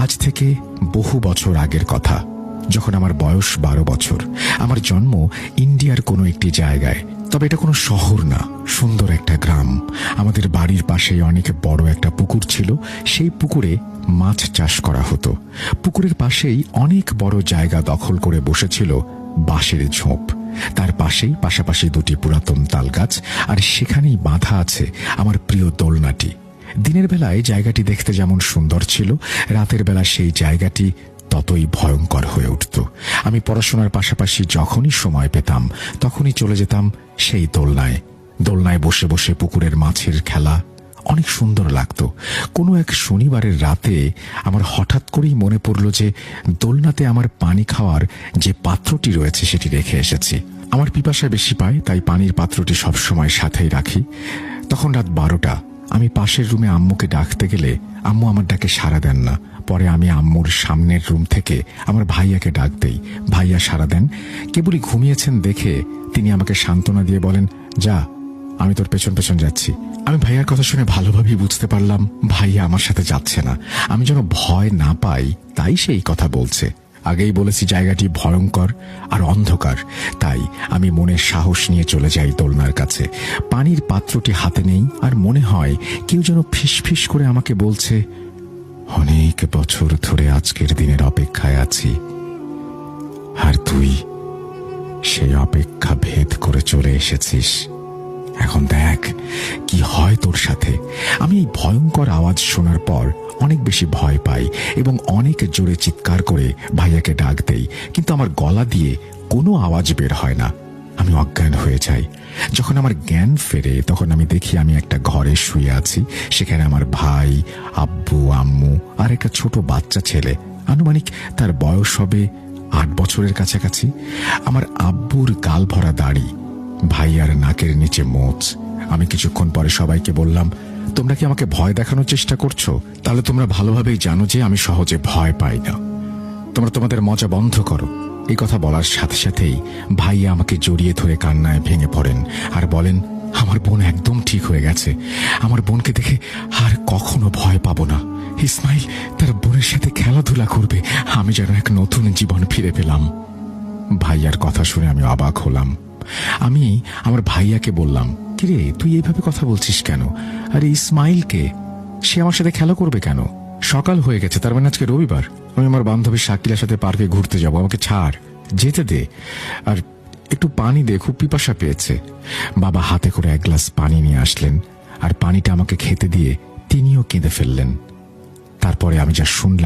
আজ থেকে বহু বছর আগের কথা, যখন আমার বয়স 12 বছর। আমার জন্ম ইন্ডিয়ার কোনো একটি জায়গায়, তবে এটা কোনো শহর না, সুন্দর একটা গ্রাম। আমাদের বাড়ির পাশেই অনেক বড় একটা পুকুর ছিল। সেই পুকুরে মাছ চাষ করা হতো। পুকুরের পাশেই অনেক বড় জায়গা দখল করে বসেছিল বাঁশের ঝোপ। তার পাশেই পাশাপাশি দুটি পুরাতন তালগাছ, আর সেখানেই বাঁধা আছে আমার প্রিয় দোলনাটি। দিনের বেলায় জায়গাটি দেখতে যেমন সুন্দর ছিল, রাতের বেলা সেই জায়গাটি ততই ভয়ঙ্কর হয়ে উঠত। আমি পড়াশোনার পাশাপাশি যখনই সময় পেতাম তখনই চলে যেতাম সেই দোলনায়। দোলনায় বসে বসে পুকুরের মাছের খেলা অনেক সুন্দর লাগত। কোনো এক শনিবারের রাতে আমার হঠাৎ করেই মনে পড়ল যে দোলনাতে আমার পানি খাওয়ার যে পাত্রটি রয়েছে সেটি রেখে এসেছি। আমার পিপাসা বেশি পায়, তাই পানির পাত্রটি সবসময় সাথেই রাখি। তখন রাত 12টা। আমি পাশের রুমে আম্মুকে ডাকতে গেলে আম্মু আমার ডাকে সাড়া দেন না। পরে আমি আম্মুর সামনের রুম থেকে আমার ভাইয়াকে ডাক দেই। ভাইয়া সাড়া দেন। কেবলই ঘুমিয়েছেন দেখে তিনি আমাকে সান্ত্বনা দিয়ে বলেন, যা, আমি তোর পেছন পেছন যাচ্ছি। আমি ভাইয়ার কথা শুনে ভালোভাবেই বুঝতে পারলাম ভাইয়া আমার সাথে যাচ্ছে না। আমি যেন ভয় না পাই তাই সেই কথা বলছে। আগেই বলেছি জায়গাটি ভয়ঙ্কর আর অন্ধকার, তাই আমি মনের সাহস নিয়ে চলে যাই দোলনার কাছে। পানির পাত্রটি হাতে নেই, আর মনে হয় কেউ যেন ফিসফিস করে আমাকে বলছে, অনেক বছর ধরে আজকের দিনের অপেক্ষায় আছি, আর তুই সেই অপেক্ষা ভেদ করে চলে এসেছিস। এখন দেখ কি হয় তোর সাথে। আমি এই ভয়ঙ্কর আওয়াজ শোনার পর অনেক বেশি ভয় পাই এবং অনেক জোরে চিৎকার করে ভাইয়াকে ডাক দেই, কিন্তু আমার গলা দিয়ে কোনো আওয়াজ বের হয় না। আমি অজ্ঞান হয়ে যাই। যখন আমার জ্ঞান ফেরে তখন আমি দেখি আমি একটা ঘরে শুয়ে আছি। সেখানে আমার ভাই, আব্বু, আম্মু আর একটা ছোট বাচ্চা ছেলে। আনুমানিক তার বয়স হবে 8 বছরের কাছাকাছি। আমার আব্বুর গাল ভরা দাড়ি, ভাইয়ার নাকের নিচে মোচ। আমি কিছুক্ষণ পরে সবাইকে বললাম, তোমরা কি আমাকে ভয় দেখানোর চেষ্টা করছো? তাহলে তোমরা ভালোভাবেই জানো যে আমি সহজে ভয় পাই না। তোমরা তোমাদের মজা বন্ধ করো। এই কথা বলার সাথে সাথেই ভাইয়া আমাকে জড়িয়ে ধরে কান্নায় ভেঙে পড়েন আর বলেন, আমার বোন একদম ঠিক হয়ে গেছে। আমার বোনকে দেখে আর কখনো ভয় পাবো না। ইসমাইল তার বোনের সাথে খেলাধুলা করবে। আমি যেন এক নতুন জীবন ফিরে পেলাম। ভাইয়ার কথা শুনে আমি অবাক হলাম। আমি আমার ভাইয়াকে বললাম, কিরে তুই এইভাবে কথা বলছিস কেন? আরে ইসমাইলকে, সে আমার সাথে খেলা করবে কেন? সকাল হয়ে গেছে, তার মানে আজকে রবিবার। আমি আমার বান্ধবী শাকিলার সাথে পার্কে ঘুরতে যাব। আমাকে ছাড়, যেতে দে, আর একটু পানি দে, খুব পিপাসা পেয়েছে। বাবা হাতে করে 1 গ্লাস পানি নিয়ে আসলেন, আর পানিটা আমাকে খেতে দিয়ে তিনিও কেঁদে ফেললেন। তারপরে আমি যা শুনলাম